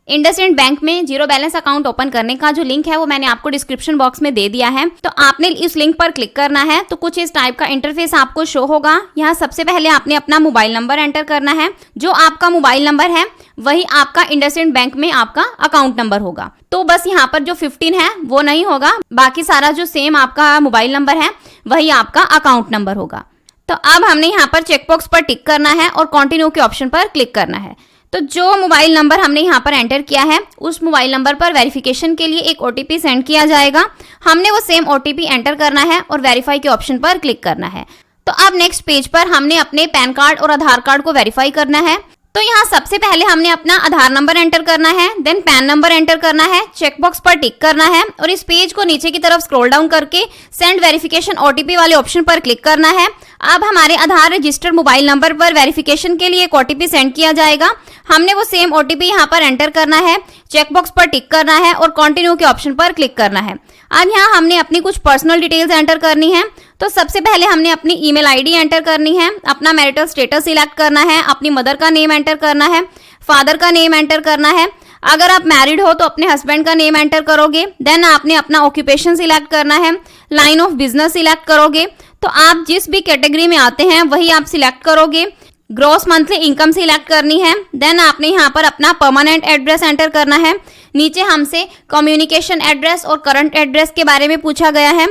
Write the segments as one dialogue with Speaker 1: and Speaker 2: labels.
Speaker 1: IndusInd bank में zero balance account open करने का जो लिंक है वो मैंने आपको डिस्क्रिप्शन बॉक्स में दे दिया है। तो आपने इस लिंक पर क्लिक करना है तो कुछ इस टाइप का इंटरफेस आपको शो होगा। यहाँ सबसे पहले आपने अपना मोबाइल नंबर एंटर करना है। जो आपका मोबाइल नंबर है वही आपका इंडसइंड बैंक में आपका अकाउंट नंबर होगा। तो बस यहाँ पर जो 15 है वो नहीं होगा, बाकी सारा जो सेम आपका मोबाइल नंबर है वही आपका अकाउंट नंबर होगा। तो अब हमने यहाँ पर चेकबॉक्स पर टिक करना है और कंटिन्यू के ऑप्शन पर क्लिक करना है। तो जो मोबाइल नंबर हमने यहाँ पर एंटर किया है उस मोबाइल नंबर पर वेरिफिकेशन के लिए एक ओटीपी सेंड किया जाएगा। हमने वो सेम ओटीपी एंटर करना है और वेरीफाई के ऑप्शन पर क्लिक करना है। तो अब नेक्स्ट पेज पर हमने अपने पैन कार्ड और आधार कार्ड को वेरीफाई करना है। तो यहाँ सबसे पहले हमने अपना आधार नंबर एंटर करना है, देन पैन नंबर एंटर करना है, चेकबॉक्स पर टिक करना है और इस पेज को नीचे की तरफ स्क्रॉल डाउन करके सेंड वेरिफिकेशन ओटीपी वाले ऑप्शन पर क्लिक करना है। अब हमारे आधार रजिस्टर्ड मोबाइल नंबर पर वेरिफिकेशन के लिए एक ओटीपी सेंड किया जाएगा। हमने वो सेम ओटीपी यहाँ पर एंटर करना है, चेकबॉक्स पर टिक करना है और कंटिन्यू के ऑप्शन पर क्लिक करना है। अब यहाँ हमने अपनी कुछ पर्सनल डिटेल्स एंटर करनी है। तो सबसे पहले हमने अपनी ईमेल आईडी एंटर करनी है, अपना मैरिटल स्टेटस सिलेक्ट करना है, अपनी मदर का नेम एंटर करना है, फादर का नेम एंटर करना है। अगर आप मैरिड हो तो अपने हस्बैंड का नेम एंटर करोगे। देन आपने अपना ऑक्यूपेशन सिलेक्ट करना है, लाइन ऑफ बिजनेस सिलेक्ट करोगे। तो आप जिस भी कैटेगरी में आते हैं वही आप सिलेक्ट करोगे। ग्रॉस मंथली इनकम सिलेक्ट करनी है। देन आपने यहाँ पर अपना परमानेंट एड्रेस एंटर करना है। नीचे हमसे कम्युनिकेशन एड्रेस और करंट एड्रेस के बारे में पूछा गया है।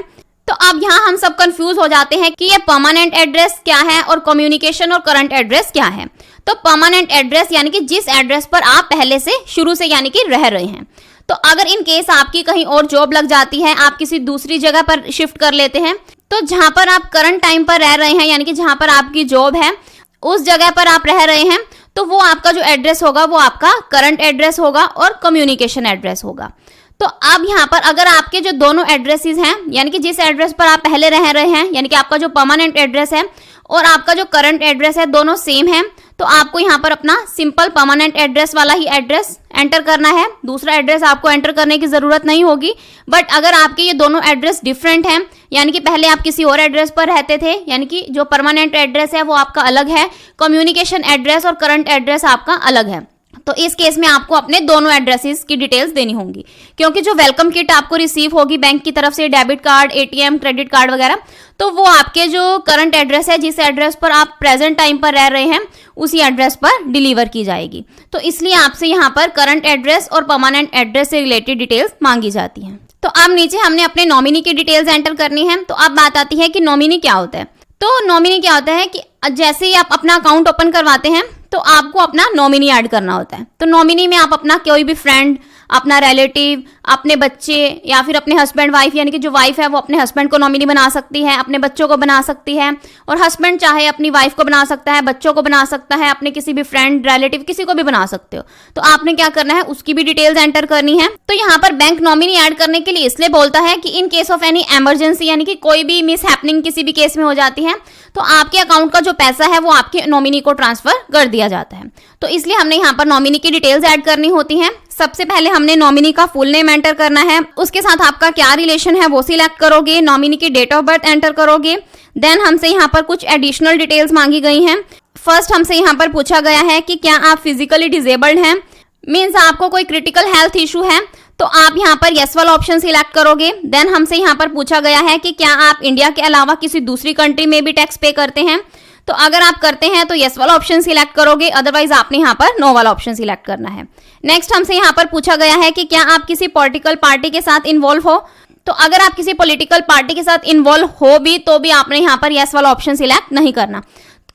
Speaker 1: तो अब यहाँ हम सब कंफ्यूज हो जाते हैं कि ये परमानेंट एड्रेस क्या है और कम्युनिकेशन और करंट एड्रेस क्या है। तो परमानेंट एड्रेस यानी कि जिस एड्रेस पर आप पहले से शुरू से यानी कि रह रहे हैं। तो अगर इन केस आपकी कहीं और जॉब लग जाती है, आप किसी दूसरी जगह पर शिफ्ट कर लेते हैं, तो जहां पर आप करंट टाइम पर रह रहे हैं यानी कि जहां पर आपकी जॉब है उस जगह पर आप रह रहे हैं, तो वो आपका जो एड्रेस होगा वो आपका करंट एड्रेस होगा और कम्युनिकेशन एड्रेस होगा। तो अब यहाँ पर अगर आपके जो दोनों एड्रेसेस हैं यानी कि जिस एड्रेस पर आप पहले रह रहे हैं यानी कि आपका जो परमानेंट एड्रेस है और आपका जो करंट एड्रेस है दोनों सेम है, तो आपको यहाँ पर अपना सिंपल परमानेंट एड्रेस वाला ही एड्रेस एंटर करना है। दूसरा एड्रेस आपको एंटर करने की जरूरत नहीं होगी। बट अगर आपके ये दोनों एड्रेस डिफरेंट हैं यानी कि पहले आप किसी और एड्रेस पर रहते थे यानी कि जो परमानेंट एड्रेस है वो आपका अलग है, कम्युनिकेशन एड्रेस और करंट एड्रेस आपका अलग है, तो इस केस में आपको अपने दोनों एड्रेसेस की डिटेल्स देनी होंगी। क्योंकि जो वेलकम किट आपको रिसीव होगी बैंक की तरफ से, debit card, ATM, credit card वगैरह, तो वो आपके जो करंट एड्रेस है जिस एड्रेस पर आप प्रेजेंट टाइम पर रह रहे हैं उसी एड्रेस पर डिलीवर की जाएगी। तो इसलिए आपसे यहाँ पर करंट एड्रेस और परमानेंट एड्रेस से रिलेटेड डिटेल्स मांगी जाती हैं। तो अब नीचे हमने अपने नॉमिनी की डिटेल्स एंटर करनी है। तो अब बात आती है कि नॉमिनी क्या होता है। तो नॉमिनी क्या होता है कि जैसे ही आप अपना अकाउंट ओपन करवाते हैं तो आपको अपना नॉमिनी ऐड करना होता है। तो नॉमिनी में आप अपना कोई भी फ्रेंड, अपना रिलेटिव, अपने बच्चे या फिर अपने हस्बैंड वाइफ यानी कि जो वाइफ है वो अपने हस्बैंड को नॉमिनी बना सकती है, अपने बच्चों को बना सकती है, और हस्बैंड चाहे अपनी वाइफ को बना सकता है, बच्चों को बना सकता है, अपने किसी भी फ्रेंड, रिलेटिव किसी को भी बना सकते हो। तो आपने क्या करना है उसकी भी डिटेल्स एंटर करनी है। तो यहाँ पर बैंक नॉमिनी ऐड करने के लिए इसलिए बोलता है कि in case of any emergency यानी कि कोई भी मिस हैपनिंग किसी भी केस में हो जाती है तो आपके अकाउंट का जो पैसा है वो आपके नॉमिनी को ट्रांसफर कर दिया जाता है। तो इसलिए हमने यहाँ पर नॉमिनी की डिटेल्स ऐड करनी होती हैं। सबसे पहले हमने नॉमिनी का फुल नेम एंटर करना है, उसके साथ आपका क्या रिलेशन है वो सिलेक्ट करोगे, नॉमिनी की डेट ऑफ बर्थ एंटर करोगे। देन हमसे यहाँ पर कुछ एडिशनल डिटेल्स मांगी गई हैं। फर्स्ट हमसे यहाँ पर पूछा गया है कि क्या आप फिजिकली डिजेबल्ड हैं, मीन्स आपको कोई क्रिटिकल हेल्थ इशू है, तो आप यहाँ पर यस वाला ऑप्शन सिलेक्ट करोगे। देन हमसे यहाँ पर पूछा गया है कि क्या आप इंडिया के अलावा किसी दूसरी कंट्री में भी टैक्स पे करते हैं, तो अगर आप करते हैं तो यस वाला ऑप्शन सिलेक्ट करोगे, अदरवाइज आपने यहाँ पर नो वाला ऑप्शन सिलेक्ट करना है। नेक्स्ट हमसे यहाँ पर पूछा गया है कि क्या आप किसी पॉलिटिकल पार्टी के साथ इन्वॉल्व हो, तो अगर आप किसी पॉलिटिकल पार्टी के साथ इन्वॉल्व हो भी तो भी आपने यहाँ पर यस वाला ऑप्शन सिलेक्ट नहीं करना,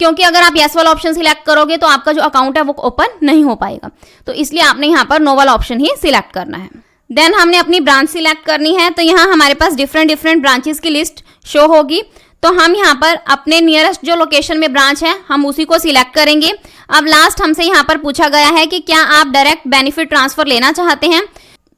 Speaker 1: क्योंकि अगर आप यस वाला ऑप्शन सिलेक्ट करोगे तो आपका जो अकाउंट है वो ओपन नहीं हो पाएगा। तो इसलिए आपने यहाँ पर नो वाला ऑप्शन ही सिलेक्ट करना है। देन हमने अपनी ब्रांच सिलेक्ट करनी है। तो यहाँ हमारे पास डिफरेंट ब्रांचेस की लिस्ट शो होगी। तो हम यहाँ पर अपने नियरेस्ट जो लोकेशन में ब्रांच है हम उसी को सिलेक्ट करेंगे। अब लास्ट हमसे यहाँ पर पूछा गया है कि क्या आप डायरेक्ट बेनिफिट ट्रांसफर लेना चाहते हैं,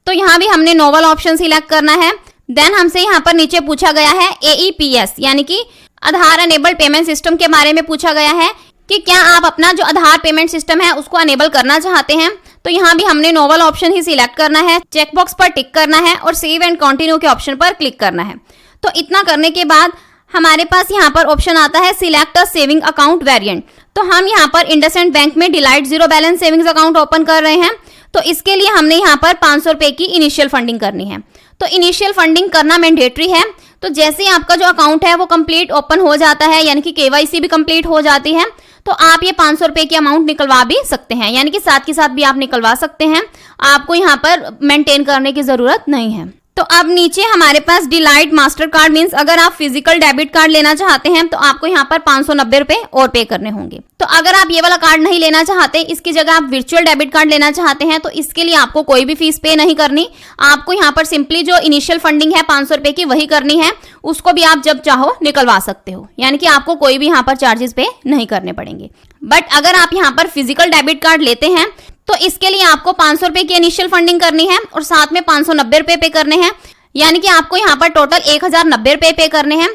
Speaker 1: तो यहाँ भी हमने नो वाला ऑप्शन सिलेक्ट करना है। देन हमसे यहाँ पर नीचे पूछा गया है AEPS यानी कि आधार अनेबल्ड पेमेंट सिस्टम के बारे में पूछा गया है कि क्या आप अपना जो आधार पेमेंट सिस्टम है उसको अनेबल करना चाहते हैं, तो यहाँ भी हमने नो वाला ऑप्शन ही सिलेक्ट करना है, चेकबॉक्स पर टिक करना है और सेव एंड कंटिन्यू के ऑप्शन पर क्लिक करना है। तो इतना करने के बाद हमारे पास यहाँ पर ऑप्शन आता है select a saving account variant. तो हम यहाँ पर इंडसइंड बैंक में delight zero balance savings account open कर रहे हैं। तो इसके लिए हमने यहाँ पर 500 रुपए की इनिशियल फंडिंग करनी है। तो इनिशियल फंडिंग करना मैंडेटरी है। तो जैसे ही आपका जो अकाउंट है वो कंप्लीट ओपन हो जाता है, यानी कि केवाईसी भी कंप्लीट हो जाती है, तो आप ये 500 रुपए की अमाउंट निकलवा भी सकते हैं, यानी कि साथ के साथ भी आप निकलवा सकते हैं। आपको यहाँ पर मेंटेन करने की जरूरत नहीं है। तो अब नीचे हमारे पास डिलाइट मास्टर कार्ड मीन्स अगर आप फिजिकल डेबिट कार्ड लेना चाहते हैं तो आपको यहाँ पर 590 रुपए और पे करने होंगे। तो अगर आप ये वाला कार्ड नहीं लेना चाहते, इसकी जगह आप वर्चुअल डेबिट कार्ड लेना चाहते हैं, तो इसके लिए आपको कोई भी फीस पे नहीं करनी। आपको यहाँ पर सिंपली जो इनिशियल फंडिंग है 500 रुपए की वही करनी है, उसको भी आप जब चाहो निकलवा सकते हो, यानी कि आपको कोई भी यहाँ पर चार्जेस पे नहीं करने पड़ेंगे। बट अगर आप यहाँ पर फिजिकल डेबिट कार्ड लेते हैं तो इसके लिए आपको 500 रुपए की इनिशियल फंडिंग करनी है और साथ में 590 रुपए पे करने हैं, यानी कि आपको यहाँ पर टोटल 1090 रुपए पे करने हैं।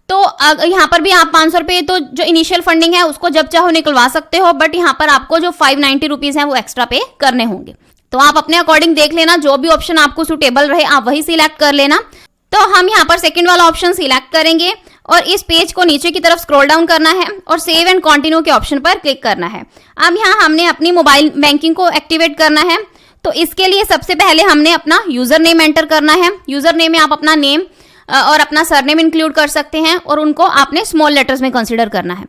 Speaker 1: तो यहाँ पर भी आप 500 रुपए तो जो इनिशियल फंडिंग है उसको जब चाहो निकलवा सकते हो, बट यहाँ पर आपको जो 590 रुपीज है वो एक्स्ट्रा पे करने होंगे। तो आप अपने अकॉर्डिंग देख लेना, जो भी ऑप्शन आपको सुटेबल रहे आप वही सिलेक्ट कर लेना। तो हम यहाँ पर सेकंड वाला ऑप्शन सिलेक्ट करेंगे और इस पेज को नीचे की तरफ स्क्रॉल डाउन करना है और सेव एंड कंटिन्यू के ऑप्शन पर क्लिक करना है। अब यहाँ हमने अपनी मोबाइल बैंकिंग को एक्टिवेट करना है। तो इसके लिए सबसे पहले हमने अपना यूजर नेम एंटर करना है। यूजर नेम में आप अपना नेम और अपना सरनेम इंक्लूड कर सकते हैं और उनको आपने स्मॉल लेटर्स में कंसीडर करना है।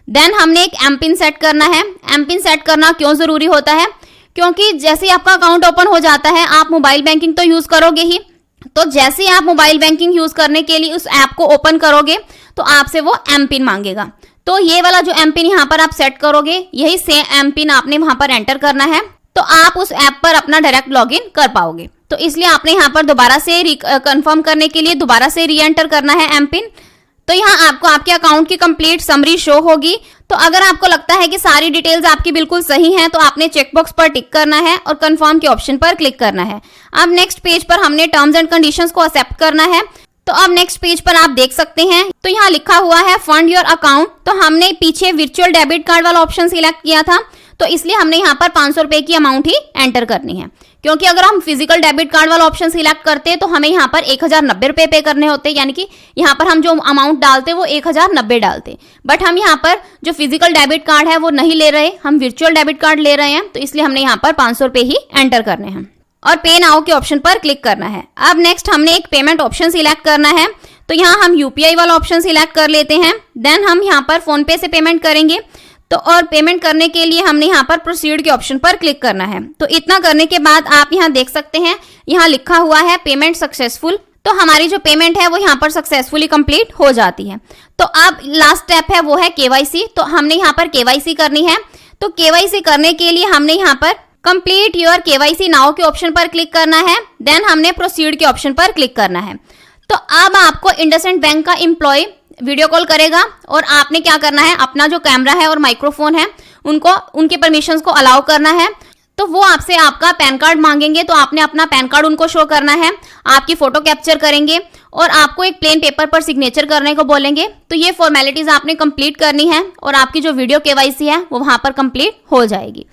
Speaker 1: देन हमने एक एम पिन सेट करना है। एम पिन सेट करना क्यों जरूरी होता है, क्योंकि जैसे ही आपका अकाउंट ओपन हो जाता है आप मोबाइल बैंकिंग तो यूज करोगे ही, तो जैसे आप मोबाइल बैंकिंग यूज करने के लिए उस ऐप को ओपन करोगे तो आपसे वो एम पिन मांगेगा। तो ये वाला जो एम पिन यहाँ पर आप सेट करोगे, यही सेम एम पिन आपने वहां पर एंटर करना है, तो आप उस ऐप पर अपना डायरेक्ट लॉगिन कर पाओगे। तो इसलिए आपने यहाँ पर दोबारा से कंफर्म करने के लिए दोबारा से री एंटर करना है एम पिन। तो यहाँ आपको आपके अकाउंट की कंप्लीट समरी शो होगी। तो अगर आपको लगता है कि सारी डिटेल्स आपकी बिल्कुल सही हैं तो आपने चेकबॉक्स पर टिक करना है और कंफर्म के ऑप्शन पर क्लिक करना है। अब नेक्स्ट पेज पर हमने टर्म्स एंड कंडीशंस को एक्सेप्ट करना है। तो अब नेक्स्ट पेज पर आप देख सकते हैं, तो यहाँ लिखा हुआ है फंड योर अकाउंट। तो हमने पीछे वर्चुअल डेबिट कार्ड वाला ऑप्शन सिलेक्ट किया था, तो इसलिए हमने यहाँ पर 500 रुपए की अमाउंट ही एंटर करनी है, क्योंकि अगर हम फिजिकल डेबिट कार्ड वाला ऑप्शन सिलेक्ट करते तो हमें यहाँ पर 1090 रुपए पे करने होते, यानी कि यहाँ पर हम जो अमाउंट डालते वो 1090 डालते। बट हम यहाँ पर जो फिजिकल डेबिट कार्ड है वो नहीं ले रहे, हम वर्चुअल डेबिट कार्ड ले रहे हैं, तो इसलिए हमने यहाँ पर 500 रुपए ही एंटर करने हैं और पे नाउ के ऑप्शन पर क्लिक करना है। अब नेक्स्ट हमने एक पेमेंट ऑप्शन सिलेक्ट करना है। तो यहाँ हम यूपीआई वाला ऑप्शन सिलेक्ट कर लेते हैं। देन हम यहाँ पर फोन पे से पेमेंट करेंगे। तो और पेमेंट करने के लिए हमने यहाँ पर प्रोसीड के ऑप्शन पर क्लिक करना है। तो इतना करने के बाद आप यहाँ देख सकते हैं, यहाँ लिखा हुआ है पेमेंट सक्सेसफुल। तो हमारी जो पेमेंट है वो यहाँ पर सक्सेसफुली कंप्लीट हो जाती है। तो अब लास्ट स्टेप है वो है केवाईसी। तो हमने यहाँ पर केवाईसी करनी है। तो केवाईसी करने के लिए हमने यहाँ पर कंप्लीट योर केवाईसी नाउ के ऑप्शन पर क्लिक करना है। देन हमने प्रोसीड के ऑप्शन पर क्लिक करना है। तो अब आपको इंडसइंड बैंक का एम्प्लॉय वीडियो कॉल करेगा और आपने क्या करना है, अपना जो कैमरा है और माइक्रोफोन है उनको उनके परमिशंस को अलाउ करना है। तो वो आपसे आपका पैन कार्ड मांगेंगे, तो आपने अपना पैन कार्ड उनको शो करना है, आपकी फोटो कैप्चर करेंगे और आपको एक प्लेन पेपर पर सिग्नेचर करने को बोलेंगे। तो ये फॉर्मेलिटीज आपने कंप्लीट करनी है और आपकी जो वीडियो केवाईसी है वो वहां पर कंप्लीट हो जाएगी।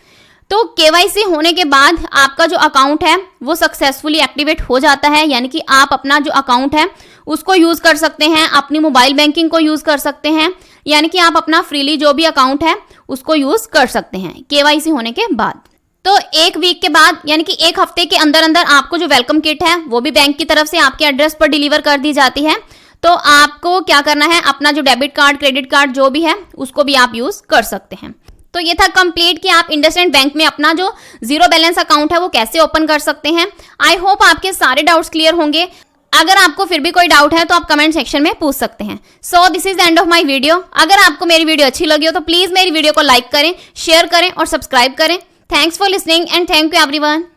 Speaker 1: तो केवाईसी होने के बाद आपका जो अकाउंट है वो सक्सेसफुली एक्टिवेट हो जाता है, यानी कि आप अपना जो अकाउंट है उसको यूज कर सकते हैं, अपनी मोबाइल बैंकिंग को यूज कर सकते हैं, यानी कि आप अपना फ्रीली जो भी अकाउंट है उसको यूज कर सकते हैं केवाईसी होने के बाद। तो एक वीक के बाद यानी कि एक हफ्ते के अंदर अंदर आपको जो वेलकम किट है वो भी बैंक की तरफ से आपके एड्रेस पर डिलीवर कर दी जाती है। तो आपको क्या करना है, अपना जो डेबिट कार्ड क्रेडिट कार्ड जो भी है उसको भी आप यूज कर सकते हैं। तो ये था कंप्लीट कि आप इंडसइंड बैंक में अपना जो जीरो बैलेंस अकाउंट है वो कैसे ओपन कर सकते हैं। आई होप आपके सारे डाउट्स क्लियर होंगे। अगर आपको फिर भी कोई डाउट है तो आप कमेंट सेक्शन में पूछ सकते हैं। So this is the end of my video. अगर आपको मेरी वीडियो अच्छी लगी हो तो प्लीज मेरी वीडियो को लाइक करें, शेयर करें और सब्सक्राइब करें। Thanks for listening and thank you everyone.